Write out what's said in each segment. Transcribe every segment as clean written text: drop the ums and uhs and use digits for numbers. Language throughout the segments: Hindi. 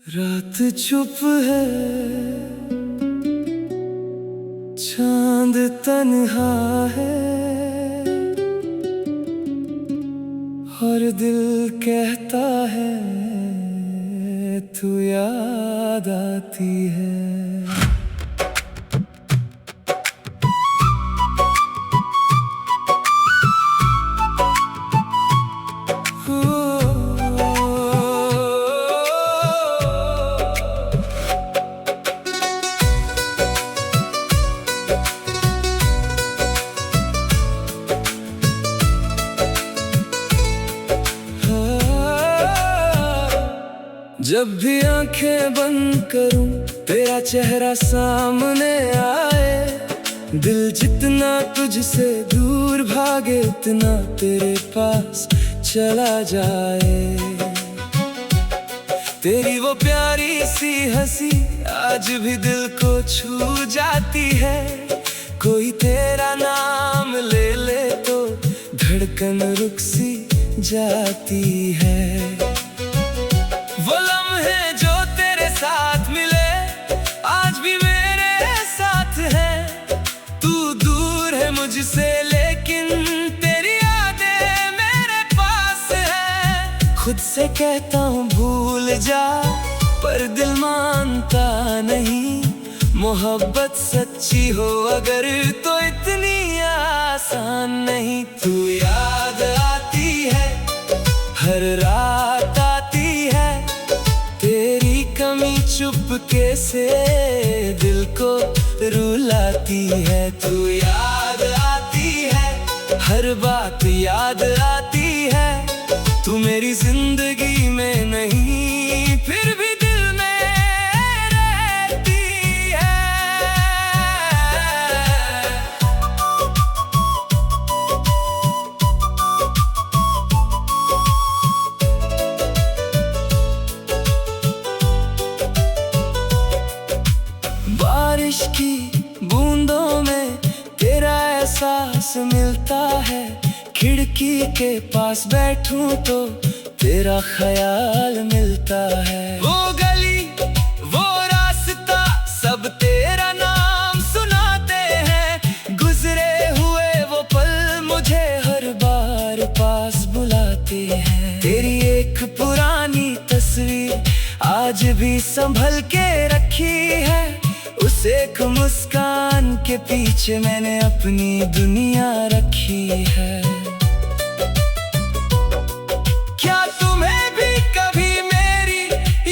रात चुप है, चांद तन्हा है और दिल कहता है तू याद आती है। जब भी आंखें बंद करूं तेरा चेहरा सामने आए, दिल जितना तुझसे दूर भागे इतना तेरे पास चला जाए। तेरी वो प्यारी सी हंसी आज भी दिल को छू जाती है। कोई तेरा नाम ले ले तो धड़कन रुक सी जाती है। वो लम्हे जो तेरे साथ मिले आज भी मेरे साथ है। तू दूर है मुझसे लेकिन तेरी यादें मेरे पास है। खुद से कहता हूँ भूल जा पर दिल मानता नहीं। मोहब्बत सच्ची हो अगर तो इतनी आसान नहीं। तू याद आती है, हर रात आती है, तेरी कमी चुपके से दिल को रुलाती है। तू याद आती है, हर बात याद आती है। तू मेरी जिंदगी में नहीं फिर भी दिल में रहती है। बारिश की बूंदों में तेरा एहसास मिलता है। खिड़की के पास बैठूं तो तेरा ख्याल मिलता है। वो गली वो रास्ता सब तेरा नाम सुनाते हैं। गुजरे हुए वो पल मुझे हर बार पास बुलाते हैं। तेरी एक पुरानी तस्वीर आज भी संभल के रखी है। उस एक मुस्कान के पीछे मैंने अपनी दुनिया रखी है। क्या तुम्हें भी कभी मेरी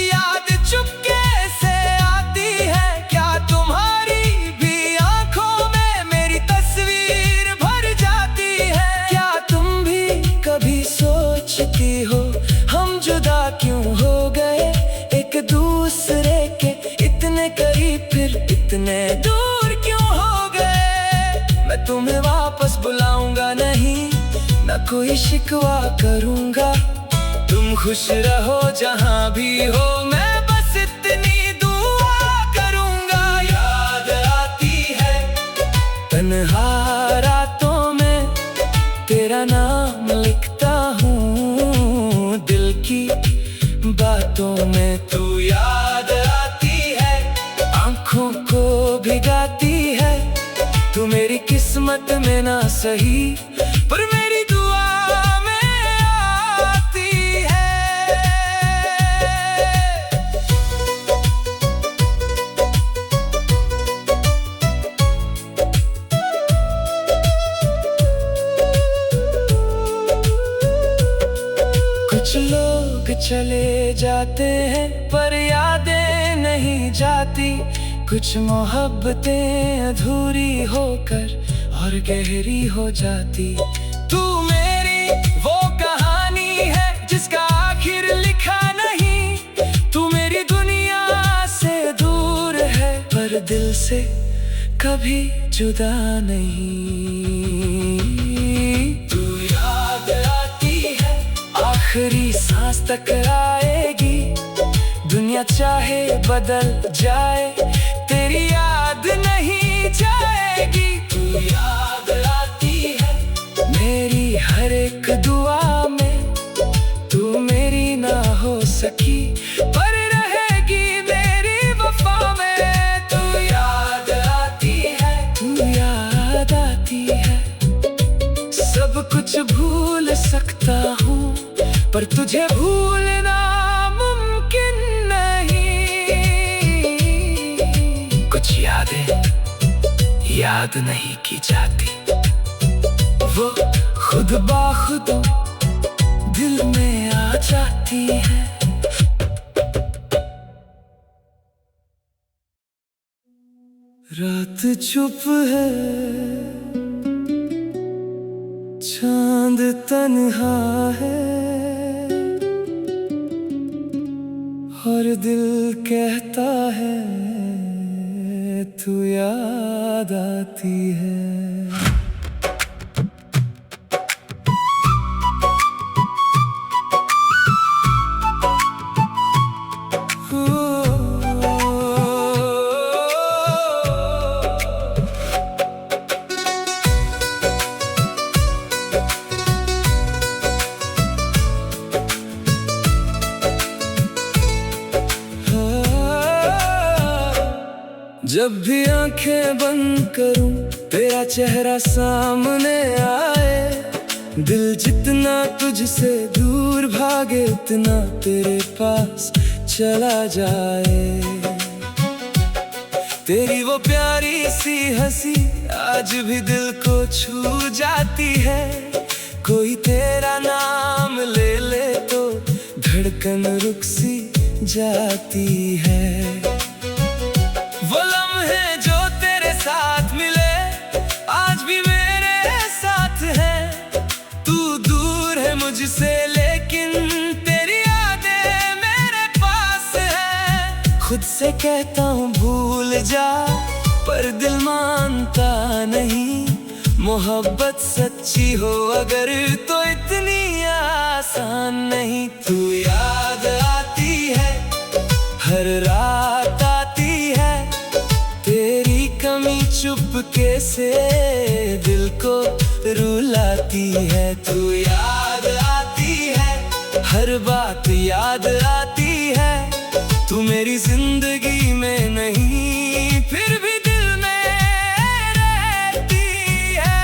याद चुपके से आती है? क्या तुम्हारी भी आंखों में मेरी तस्वीर भर जाती है? क्या तुम भी कभी सोचती हो हम जुदा क्यों हो गए? एक दूसरे के इतने करीब फिर इतने दूर क्यों हो गए? मैं तुम्हें वापस बुलाऊंगा नहीं, ना कोई शिकवा करूंगा। तुम खुश रहो जहां भी हो, मैं बस इतनी दुआ करूंगा। याद आती है तन्हा रातों में तेरा नाम लिखता हूँ दिल की बातों में। तू याद आती है, आंखों को भिगाती है। तू मेरी किस्मत में ना सही पर मेरी दुआ में आती है। कुछ लोग चले जाते हैं पर यादें नहीं जाती। कुछ मोहब्बतें अधूरी होकर और गहरी हो जाती। तू मेरी वो कहानी है जिसका आखिर लिखा नहीं। तू मेरी दुनिया से दूर है पर दिल से कभी जुदा नहीं। तू याद आती है, आखिरी सांस तक आएगी। दुनिया चाहे बदल जाए तेरी याद नहीं जाएगी। तू याद आती है मेरी हर एक दुआ में। तू मेरी ना हो सकी पर रहेगी तुझे भूलना मुमकिन नहीं, कुछ यादें याद नहीं की जाती, वो खुद बाखुद दिल में आ जाती है। रात चुप है, चांद तन्हा है, और दिल कहता है तू याद आती है। जब भी आंखें बंद करूं तेरा चेहरा सामने आए, दिल जितना तुझसे दूर भागे उतना तेरे पास चला जाए। तेरी वो प्यारी सी हंसी आज भी दिल को छू जाती है, कोई तेरा नाम ले ले तो धड़कन रुक सी जाती है। वो लम्हे जो तेरे साथ मिले आज भी मेरे साथ हैं, तू दूर है मुझसे लेकिन तेरी यादें मेरे पास है। खुद से कहता हूँ भूल जा पर दिल मानता नहीं, मोहब्बत सच्ची हो अगर तो इतनी आसान नहीं। तू याद आती है हर रात आती है, तेरी कमी चुपके से दिल को रुलाती है। तू याद आती है हर बात याद आती है, तू मेरी जिंदगी में नहीं फिर भी दिल में रहती है।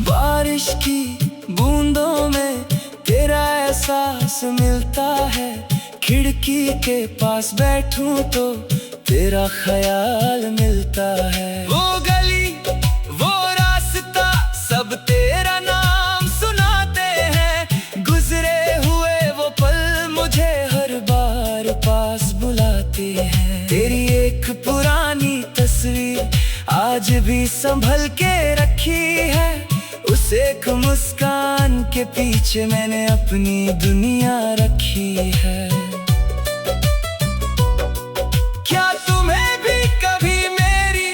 बारिश की बूंदों में तेरा एहसास मिलता है, खिड़की के पास बैठूं तो तेरा ख्याल मिलता है। वो गली वो रास्ता सब तेरा नाम सुनाते हैं, गुजरे हुए वो पल मुझे हर बार पास बुलाते हैं। तेरी एक पुरानी तस्वीर आज भी संभल के रखी है, उस एक मुस्कान के पीछे मैंने अपनी दुनिया रखी है। क्या तुम्हें भी कभी मेरी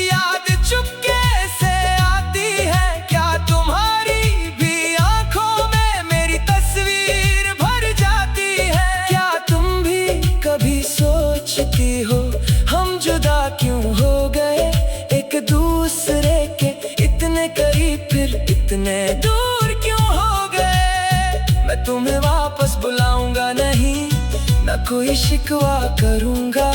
याद चुपके से आती है? क्या तुम्हारी भी आंखों में मेरी तस्वीर भर जाती है? क्या तुम भी कभी सोचती हो हम जुदा क्यों हो गए, एक दूसरे के इतने करीब फिर इतने दूर क्यों हो गए। मैं तुम्हें वापस बुलाऊंगा नहीं, न कोई शिकवा करूंगा,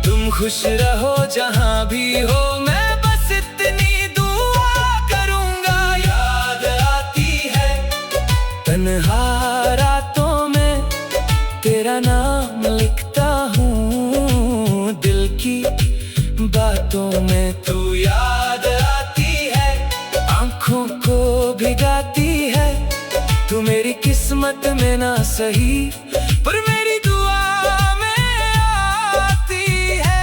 तुम खुश रहो जहां भी हो, मैं बस इतनी दुआ करूंगा। याद आती है तन्हा रातों में तेरा नाम लिखता हूँ दिल की बातों में। तू याद आती है आंखों को भिगाती है, तू मेरी किस्मत में ना सही पर मेरी दुआ में आती है।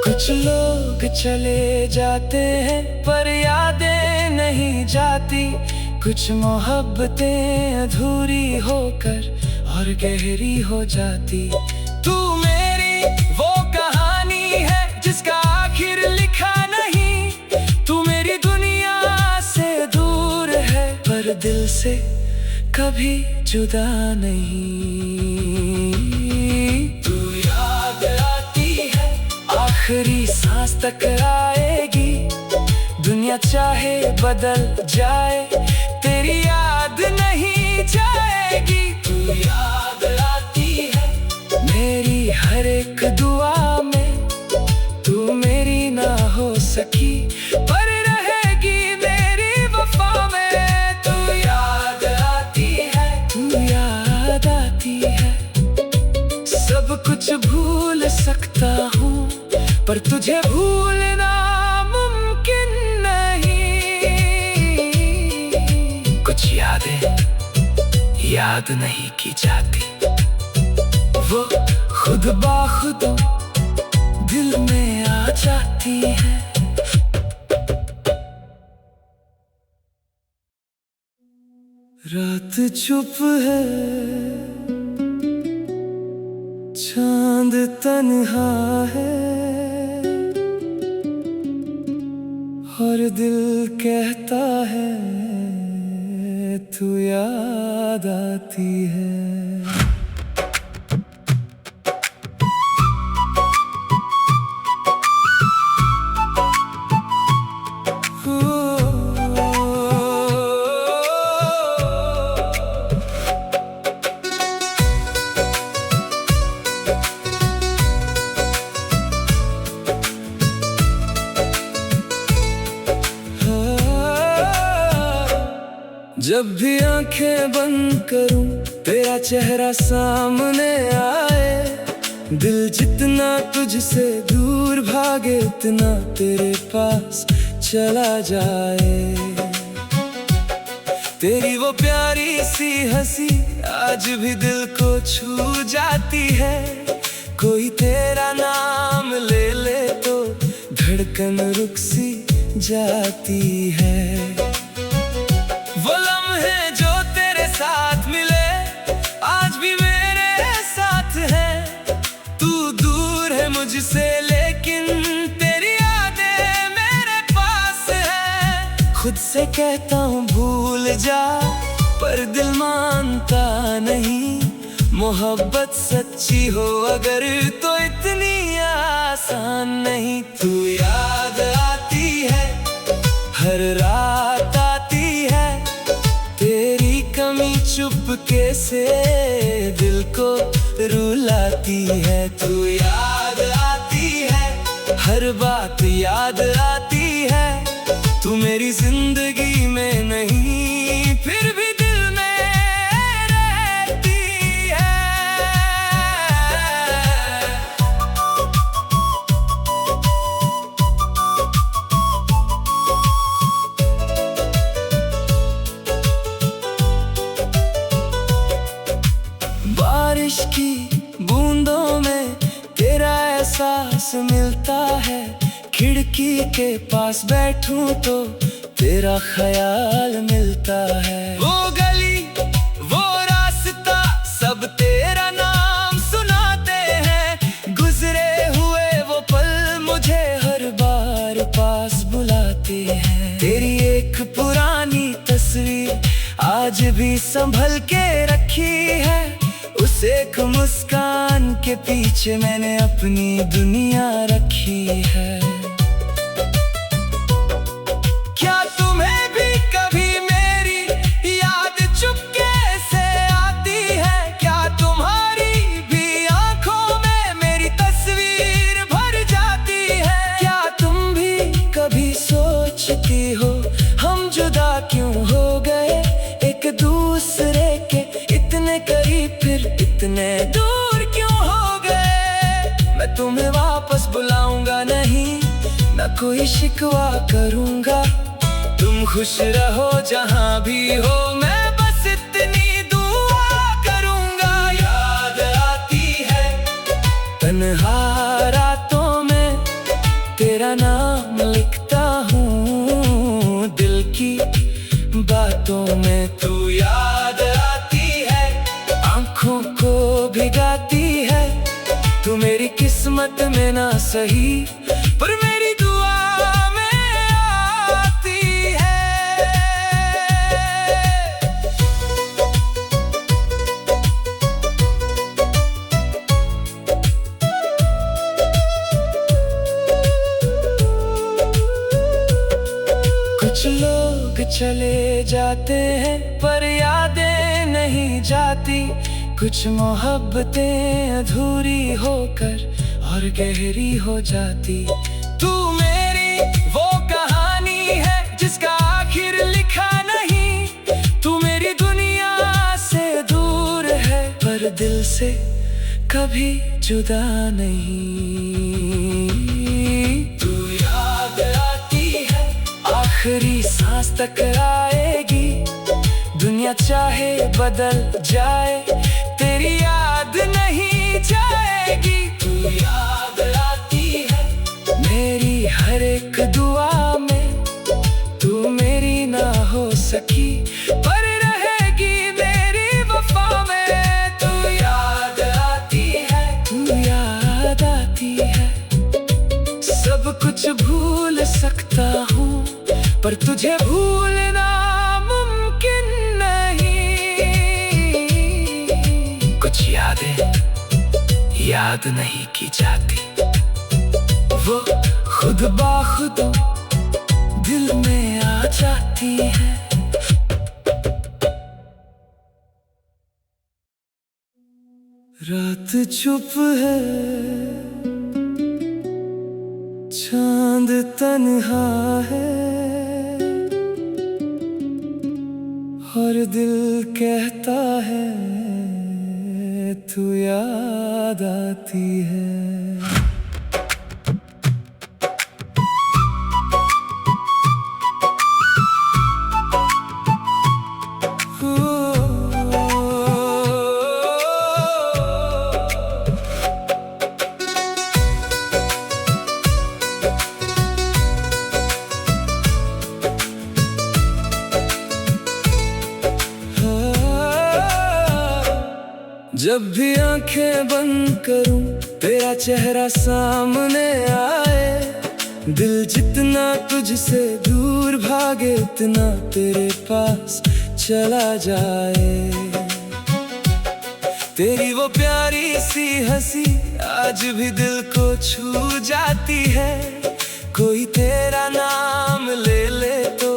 कुछ लोग चले जाते हैं पर यादें नहीं जाती, कुछ मोहब्बतें अधूरी होकर और गहरी हो जाती। तू मेरी वो कहानी है जिसका आखिर लिखा नहीं, तू मेरी दुनिया से दूर है पर दिल से कभी जुदा नहीं। तू याद आती है, आखिरी सांस तक आएगी। दुनिया चाहे बदल जाए, तेरी याद नहीं जाएगी। तू याद आती है मेरी हर एक दुआ में। तू मेरी ना हो सकी पर रहेगी मेरी वफा में। तू याद आती है, तू याद आती है। सब कुछ भूल सकता हूँ पर तुझे भूलना मुमकिन नहीं। कुछ यादें याद नहीं की जाती, वो खुद बाखुद दिल में आ जाती है। रात चुप है, चांद तन्हा है, और दिल कहता है तू याद आती है। जब भी आंखें बंद करूं तेरा चेहरा सामने आए। दिल जितना तुझसे दूर भागे इतना तेरे पास चला जाए। तेरी वो प्यारी सी हंसी आज भी दिल को छू जाती है। कोई तेरा नाम ले ले तो धड़कन रुक सी जाती है। वो लम्हे जो तेरे साथ मिले आज भी मेरे साथ है। तू दूर है मुझसे लेकिन तेरी यादें मेरे पास है। खुद से कहता हूँ भूल जा पर दिल मानता नहीं। मोहब्बत सच्ची हो अगर तो इतनी आसान नहीं। तू याद आती है, हर रात आती है। तेरी कमी चुपके से दिल को रुलाती है। तू याद आती है, हर बात याद आती है। तू मेरी जिंदगी में नहीं फिर भी दिल में रहती है। बारिश की बूंदों में तेरा एहसास मिलता है। खिड़की के पास बैठूं तो तेरा ख्याल मिलता है। वो गली वो रास्ता सब तेरा नाम सुनाते हैं। गुजरे हुए वो पल मुझे हर बार पास बुलाते हैं। तेरी एक पुरानी तस्वीर आज भी संभल के रखी है। उस एक मुस्कान के पीछे मैंने अपनी दुनिया रखी है। क्या तुम्हें भी कभी मेरी याद चुपके से आती है? क्या तुम्हारी भी आंखों में मेरी तस्वीर भर जाती है? क्या तुम भी कभी सोचती हो हम जुदा क्यों हो गए? एक दूसरे के इतने करीब फिर इतने दूर क्यों हो गए? मैं तुम्हें वापस बुलाऊंगा नहीं, ना कोई शिकवा करूंगा। तुम खुश रहो जहां भी हो, मैं बस इतनी दुआ करूंगा। याद आती है तन्हा रातों में तेरा नाम लिखता हूँ दिल की बातों में। तू याद आती है, आंखों को भिगाती है। तू मेरी किस्मत में ना सही पर मेरी दुआ में आती है। चले जाते हैं पर यादें नहीं जाती। कुछ मोहब्बतें अधूरी होकर और गहरी हो जाती। तू मेरी वो कहानी है जिसका आखिर लिखा नहीं। तू मेरी दुनिया से दूर है पर दिल से कभी जुदा नहीं। तू याद आती है आखिरी सांस तक आएगी। दुनिया चाहे बदल जाए तेरी याद नहीं जाएगी। तू याद आती है मेरी हर एक दुआ में। तू मेरी ना हो सकी पर रहेगी मेरी वफा में। तू याद आती है, तू याद आती है। सब कुछ भूल सकता हूँ पर तुझे भूलना मुमकिन नहीं। कुछ यादें याद नहीं की जाती, वो खुद बाखुद दिल में आ जाती है। रात चुप है, चांद तन्हा है और दिल कहता है तू याद आती है। जब भी आंखें बंद करूं तेरा चेहरा सामने आए। दिल जितना तुझसे दूर भागे उतना तेरे पास चला जाए। तेरी वो प्यारी सी हंसी आज भी दिल को छू जाती है। कोई तेरा नाम ले ले तो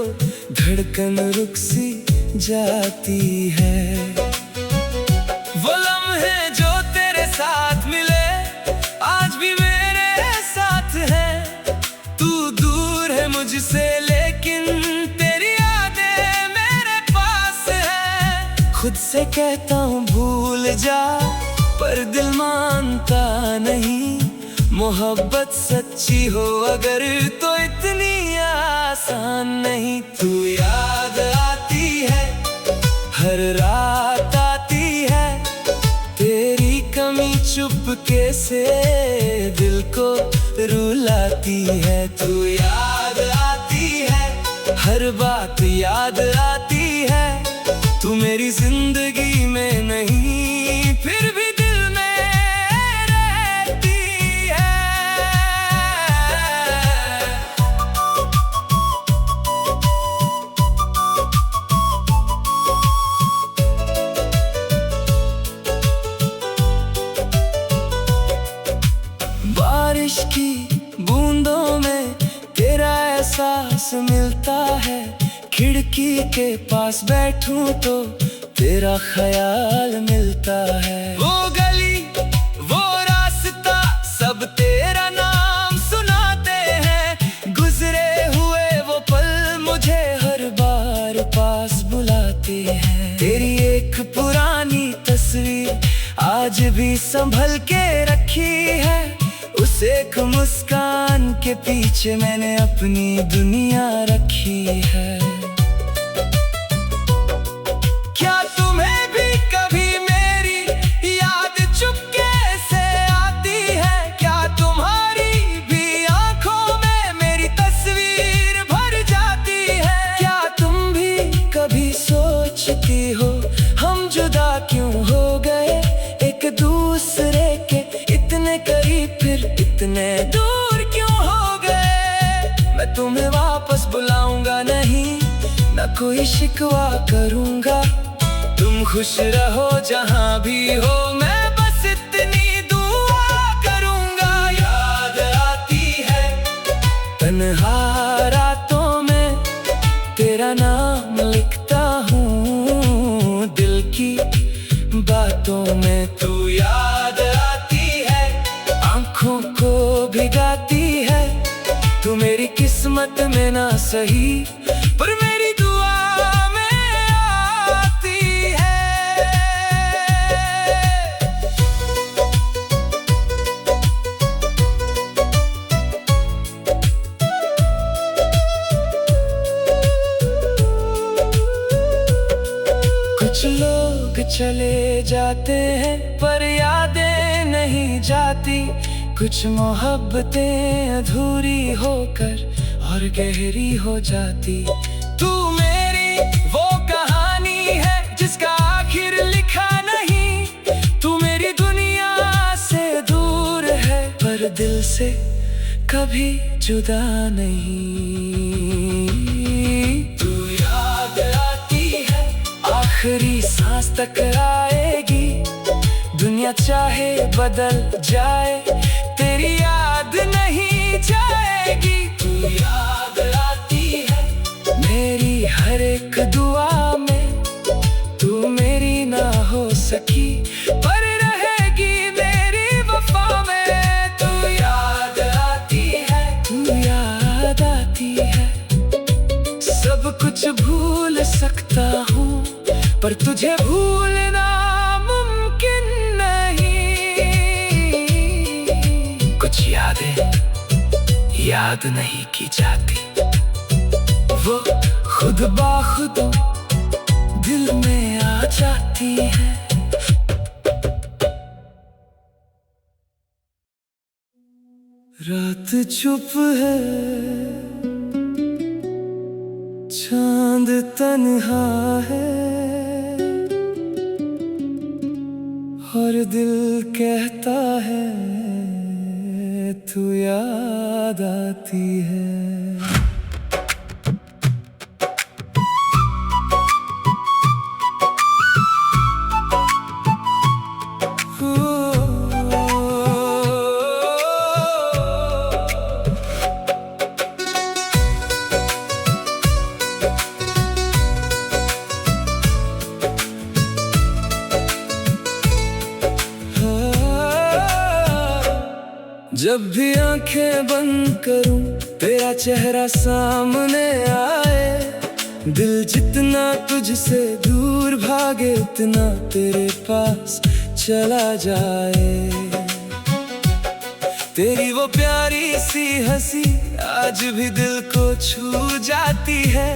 धड़कन रुक सी जाती है। वो लम्हे जो तेरे साथ मिले आज भी मेरे साथ है। तू दूर है मुझसे लेकिन तेरी यादें मेरे पास है। खुद से कहता हूँ भूल जा पर दिल मानता नहीं। मोहब्बत सच्ची हो अगर तो इतनी आसान नहीं। तू याद आती है हर रात आती है। तेरी कमी चुपके से दिल को रुलाती है। तू याद आती है हर बात याद आती है। तू मेरी जिंदगी में नहीं फिर भी दिल में रहती है। बारिश की बूंदों में तेरा एहसास मिलता है। खिड़की के पास बैठूं तो तेरा ख्याल मिलता है। वो गली वो रास्ता सब तेरा नाम सुनाते हैं। गुजरे हुए वो पल मुझे हर बार पास बुलाते हैं। तेरी एक पुरानी तस्वीर आज भी संभल के रखी है। उस एक मुस्कान के पीछे मैंने अपनी दुनिया रखी है। क्या तुम्हें भी कभी मेरी याद चुपके से आती है? क्या तुम्हारी भी आंखों में मेरी तस्वीर भर जाती है? क्या तुम भी कभी सोचती हो हम जुदा क्यों हो गए? एक दूसरे के इतने करीब फिर इतने दूर क्यों हो गए? मैं तुम्हें वापस बुलाऊंगा नहीं, ना कोई शिकवा करूंगा। तुम खुश रहो जहां भी हो, मैं बस इतनी दुआ करूंगा। याद आती है तन्हा रातों में तेरा नाम भिगाती है। तू मेरी किस्मत में ना सही पर मेरी दुआ में आती है। कुछ लोग चले जाते हैं पर यादें नहीं जाती। कुछ मोहब्बतें अधूरी होकर और गहरी हो जाती। तू मेरी वो कहानी है जिसका आखिर लिखा नहीं। तू मेरी दुनिया से दूर है पर दिल से कभी जुदा नहीं। तू याद आती है आखिरी सांस तक आएगी। दुनिया चाहे बदल जाए तेरी याद नहीं जाएगी। तू याद आती है मेरी हर एक दुआ में। तू मेरी ना हो सकी पर रहेगी मेरी वफा में। तू याद आती है, तू याद आती है। सब कुछ भूल सकता हूँ पर तुझे भूलना मुमकिन नहीं। कुछ यादें याद नहीं की जाती, वो खुद बाखुद दिल में आ जाती है। रात चुप है, चांद तन्हा है और दिल कहता है तू याद आती है। जब भी आंखें बंद करूं तेरा चेहरा सामने आए। दिल जितना तुझसे दूर भागे उतना तेरे पास चला जाए। तेरी वो प्यारी सी हंसी आज भी दिल को छू जाती है।